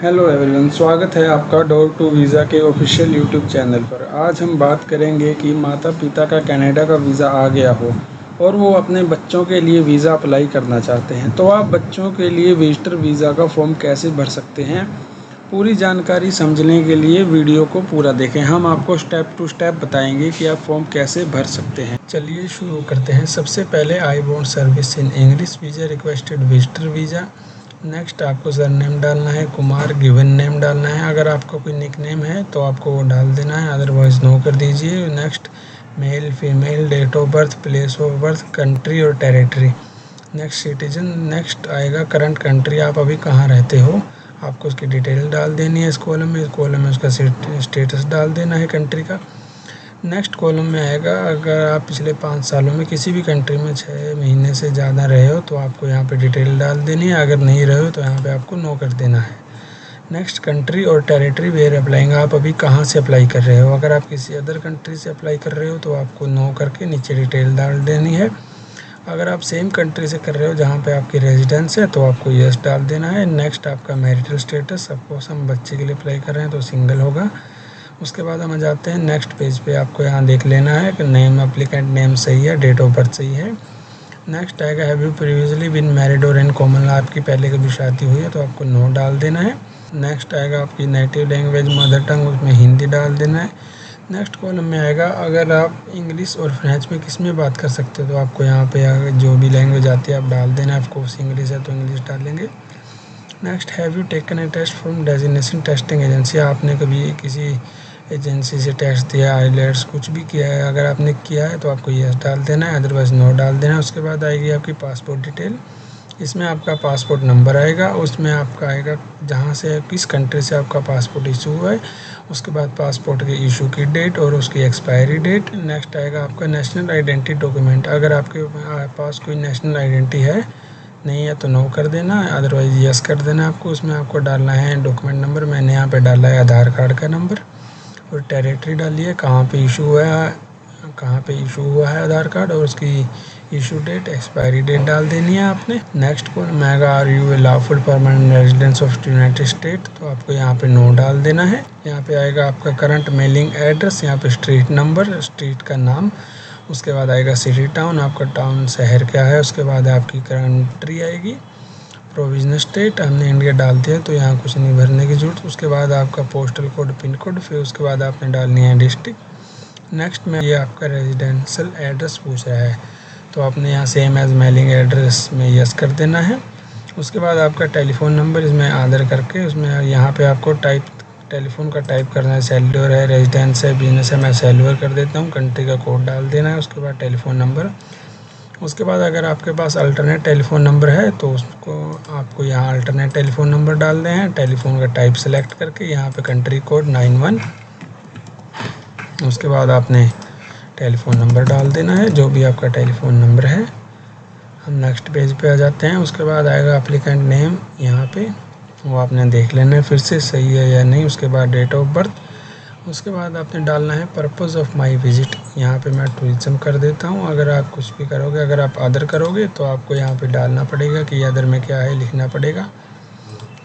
Hello everyone, स्वागत है आपका डोर टू वीज़ा के ऑफिशियल यूट्यूब चैनल पर। आज हम बात करेंगे कि माता पिता का कनाडा का वीज़ा आ गया हो और वो अपने बच्चों के लिए वीज़ा अप्लाई करना चाहते हैं, तो आप बच्चों के लिए विजिटर वीज़ा का फॉर्म कैसे भर सकते हैं। पूरी जानकारी समझने के लिए वीडियो को पूरा देखें। हम आपको स्टेप टू स्टेप बताएंगे कि आप फॉर्म कैसे भर सकते हैं। चलिए शुरू करते हैं। सबसे पहले I want service in English visa requested visitor visa. Next आपको सरनेम डालना है, कुमार गिवन नेम डालना है। अगर आपका कोई निक नेम है तो आपको वो डाल देना है, अदरवाइज़ नो कर दीजिए। Next male female, date of birth, place of birth, country और टेरिटरी। Next citizen. नेक्स्ट आएगा करंट कंट्री, आप अभी कहाँ रहते हो, आपको उसकी डिटेल डाल देनी है इस कॉलम में। इस कॉलम में उसका स्टेटस डाल देना है कंट्री का। नेक्स्ट कॉलम में आएगा अगर आप पिछले 5 सालों में किसी भी कंट्री में 6 महीने से ज़्यादा रहे हो तो आपको यहाँ पे डिटेल डाल देनी है। अगर नहीं रहे हो तो यहाँ पे आपको नो कर देना है। नेक्स्ट कंट्री और टेरिटरी वेयर अप्लाइंग, आप अभी कहाँ से अप्लाई कर रहे हो। अगर आप किसी अदर कंट्री से अप्लाई कर रहे हो तो आपको नो करके नीचे डिटेल डाल देनी है। अगर आप सेम कंट्री से कर रहे हो जहाँ पे आपकी रेजिडेंस है तो आपको यस डाल देना है। नेक्स्ट आपका मैरिटल स्टेटस, सपोज हम बच्चे के लिए अप्लाई कर रहे हैं तो सिंगल होगा। उसके बाद हम आ जाते हैं नेक्स्ट पेज पे। आपको यहाँ देख लेना है कि नेम, एप्लीकेंट नेम सही है, डेट ऑफ बर्थ सही है। नेक्स्ट आएगा have you previously been married और इन कॉमन, आपकी पहले कभी शादी हुई है तो आपको नो डाल देना है। नेक्स्ट आएगा आपकी नेटिव लैंग्वेज मदर टंग, उसमें हिंदी डाल देना है। नेक्स्ट कॉलम में आएगा अगर आप इंग्लिश और फ्रेंच में किस में बात कर सकते हो तो आपको यहाँ पे जो भी लैंग्वेज आती है आप डाल देना है। ऑफकोर्स इंग्लिश है तो इंग्लिश डालेंगे। Next have you taken a test from designation testing agency, आपने कभी किसी एजेंसी से टेस्ट दिया, आईलेट्स कुछ भी किया है, अगर आपने किया है तो आपको यस डाल देना है, अदरवाइज़ नो डाल देना है। उसके बाद आएगी आपकी पासपोर्ट डिटेल, इसमें आपका पासपोर्ट नंबर आएगा, उसमें आपका आएगा जहाँ से किस कंट्री से आपका पासपोर्ट इशू हुआ है, उसके बाद पासपोर्ट के इशू की डेट और उसकी एक्सपायरी डेट। नेक्स्ट आएगा आपका नेशनल आइडेंटिटी डॉक्यूमेंट, अगर आपके पास कोई नेशनल आइडेंटिटी है नहीं है तो नो कर देना है, अदरवाइज़ यस कर देना है आपको। उसमें आपको डालना है डॉक्यूमेंट नंबर, मैंने यहाँ पे डाला है आधार कार्ड का नंबर, और टेरिटरी डालिए कहाँ पे इशू हुआ है आधार कार्ड, और उसकी इशू डेट, एक्सपायरी डेट डाल देनी है आपने। नेक्स्ट कॉलम आएगा are you a lawful permanent residence of United State, तो आपको यहाँ पे नो डाल देना है। यहाँ पे आएगा आपका करंट मेलिंग एड्रेस, यहाँ पे स्ट्रीट नंबर, स्ट्रीट का नाम, उसके बाद आएगा सिटी टाउन, आपका टाउन शहर क्या है, उसके बाद आपकी कंट्री आएगी, प्रोविजनल स्टेट हमने इंडिया डाल दिया तो यहाँ कुछ नहीं भरने की जरूरत। उसके बाद आपका पोस्टल कोड, पिन कोड, फिर उसके बाद आपने डालनी है डिस्ट्रिक्ट। नेक्स्ट में ये आपका रेजिडेंशियल एड्रेस पूछ रहा है तो आपने यहाँ सेम एज मेलिंग एड्रेस में यस कर देना है। उसके बाद आपका टेलीफोन नंबर इसमें आदर करके उसमें यहाँ पे आपको टेलीफोन का टाइप करना है, सेल्युलर है, रेजिडेंस है, बिजनेस है, मैं सेल्युलर कर देता हूँ। कंट्री का कोड डाल देना है, उसके बाद टेलीफोन नंबर। उसके बाद अगर आपके पास अल्टरनेट टेलीफोन नंबर है तो उसको आपको यहाँ अल्टरनेट टेलीफोन नंबर डाल दें हैं। टेलीफोन का टाइप सेलेक्ट करके यहाँ पे कंट्री कोड 91, उसके बाद आपने टेलीफोन नंबर डाल देना है जो भी आपका टेलीफोन नंबर है। हम नेक्स्ट पेज पे आ जाते हैं। उसके बाद आएगा एप्लीकेंट नेम, यहाँ पे वो आपने देख लेना है फिर से सही है या नहीं। उसके बाद डेट ऑफ बर्थ, उसके बाद आपने डालना है पर्पज़ ऑफ माय विज़िट, यहाँ पे मैं टूरिज़्म कर देता हूँ। अगर आप कुछ भी करोगे, अगर आप अदर करोगे तो आपको यहाँ पे डालना पड़ेगा कि अदर में क्या है, लिखना पड़ेगा।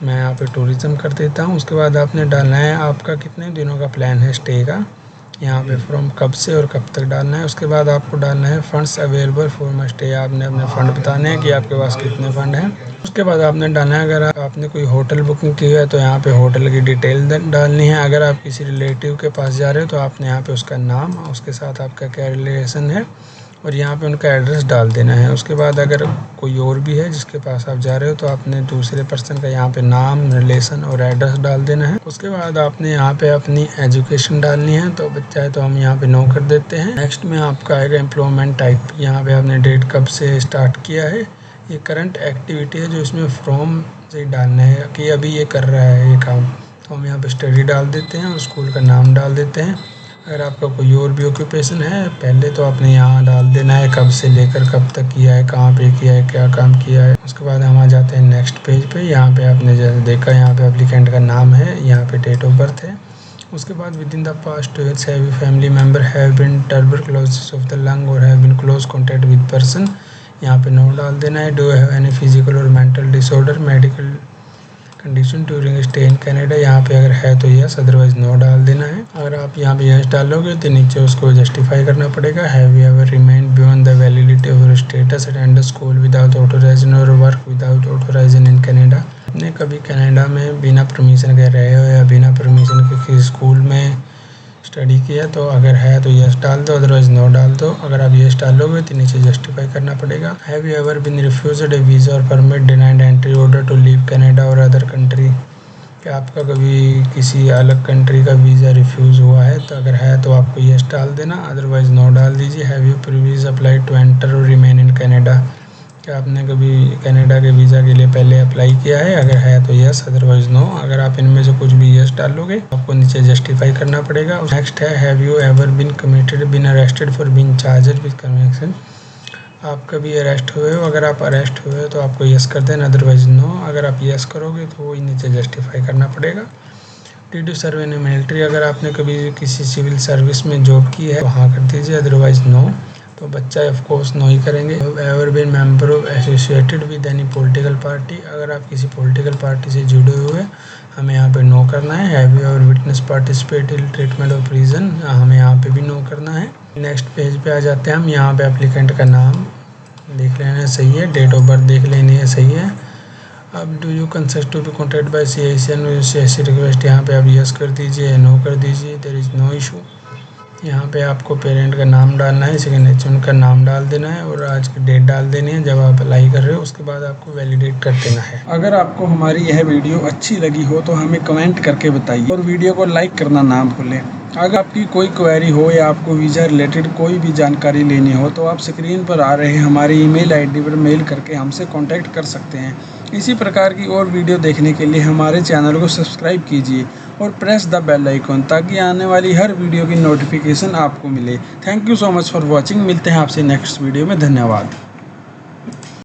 मैं यहाँ पे टूरिज़्म कर देता हूँ। उसके बाद आपने डालना है आपका कितने दिनों का प्लान है स्टे का, यहाँ पे फ्रॉम कब से और कब तक डालना है। उसके बाद आपको डालना है funds available for my stay, आपने अपने फ़ंड बताने हैं कि आपके पास कितने फ़ंड हैं। उसके बाद आपने डालना है अगर आपने कोई होटल बुकिंग की है तो यहाँ पे होटल की डिटेल डालनी है। अगर आप किसी रिलेटिव के पास जा रहे हो तो आपने यहाँ पे उसका नाम, उसके साथ आपका क्या रिलेशन है और यहाँ पे उनका एड्रेस डाल देना है। उसके बाद अगर कोई और भी है जिसके पास आप जा रहे हो तो आपने दूसरे पर्सन का यहाँ पे नाम, रिलेशन और एड्रेस डाल देना है। उसके बाद आपने यहाँ पे अपनी एजुकेशन डालनी है, तो बच्चा है तो हम यहाँ पे नो कर देते हैं। नेक्स्ट में आपका आएगा एम्प्लॉयमेंट टाइप, यहाँ पे आपने डेट कब से स्टार्ट किया है, ये करंट एक्टिविटी है जो इसमें फ्रॉम से डालना है कि अभी ये कर रहा है ये काम, तो हम यहाँ पे स्टडी डाल देते हैं और स्कूल का नाम डाल देते हैं। अगर आपका कोई और भी ऑक्यूपेशन है पहले तो आपने यहाँ डाल देना है कब से लेकर कब तक किया है, कहाँ पे किया है, क्या काम किया है। उसके बाद हम आ जाते हैं नेक्स्ट पेज पे। यहाँ पे आपने जैसे देखा यहाँ पे एप्लीकेंट का नाम है, यहाँ पे डेट ऑफ बर्थ है। उसके बाद within the past 2 years have family member have been tuberculosis of the lung और have been close contact with person, यहाँ पे नो डाल देना है। डू हैव एनी फिजिकल और mental disorder, medical condition during stay in Canada, यहाँ पे अगर है तो यस, अदरवाइज नो डाल देना है। अगर आप यहाँ पे यस डालोगे तो नीचे उसको जस्टिफाई करना पड़ेगा। Have you ever remained beyond the validity of your status attend school without authorization और work without authorization in Canada. आपने कभी कनाडा में बिना परमिशन के रहे हो या बिना परमिशन के किसी स्कूल में स्टडी किया, तो अगर है तो यस डाल दो, अदरवाइज नो डाल दो। अगर आप यस डालोगे तो नीचे जस्टिफाई करना पड़ेगा। Have you ever been refused a visa और permit denied entry order to leave Canada और अदर कंट्री। क्या आपका कभी किसी अलग कंट्री का वीज़ा रिफ्यूज़ हुआ है? तो अगर है तो आपको यस डाल देना, अदरवाइज नो डाल दीजिए। Have you previous applied to enter और रिमेन इन कनाडा। क्या आपने कभी कनाडा के वीज़ा के लिए पहले अप्लाई किया है? अगर है तो यस, अदरवाइज नो। अगर आप इनमें से कुछ भी यस डालोगे आपको नीचे जस्टिफाई करना पड़ेगा। नेक्स्ट है have you ever been committed been arrested for being charged with conviction. आप कभी अरेस्ट हुए हो? अगर आप अरेस्ट हुए हो तो आपको यस कर देना, अदरवाइज नो। अगर आप यस करोगे तो वही नीचे जस्टिफाई करना पड़ेगा। Did you serve in military? अगर आपने कभी किसी सिविल सर्विस में जॉब की है तो हाँ कर दीजिए, अदरवाइज नो। तो बच्चा ऑफ कोर्स नो ही करेंगे। Ever been member of associated with any political party? अगर आप किसी पॉलिटिकल पार्टी से जुड़े हुए हमें यहाँ पे नो करना है। Have you ever witness participate in treatment of prison? हमें यहाँ पे भी नो करना है। नेक्स्ट पेज पे आ जाते हैं हम। यहाँ पे एप्लीकेंट का नाम देख लेना है, सही है। डेट ऑफ बर्थ देख लेनी है, सही है। अब do you consent to be contact by CICN CIC request? यहाँ पे आप यस कर दीजिए, नो कर दीजिए, देयर इज़ नो इशू। यहाँ पे आपको पेरेंट का नाम डालना है, सिग्नेचर उनका नाम डाल देना है और आज की डेट डाल देनी है जब आप अप्लाई कर रहे हो। उसके बाद आपको वैलिडेट कर देना है। अगर आपको हमारी यह वीडियो अच्छी लगी हो तो हमें कमेंट करके बताइए और वीडियो को लाइक करना ना भूलें। अगर आपकी कोई क्वेरी हो या आपको वीज़ा रिलेटेड कोई भी जानकारी लेनी हो तो आप स्क्रीन पर आ रहे हमारी ईमेल ID पर मेल करके हमसे कॉन्टैक्ट कर सकते हैं। इसी प्रकार की और वीडियो देखने के लिए हमारे चैनल को सब्सक्राइब कीजिए और प्रेस द बेल आइकॉन ताकि आने वाली हर वीडियो की नोटिफिकेशन आपको मिले। Thank you so much for watching. मिलते हैं आपसे नेक्स्ट वीडियो में। धन्यवाद।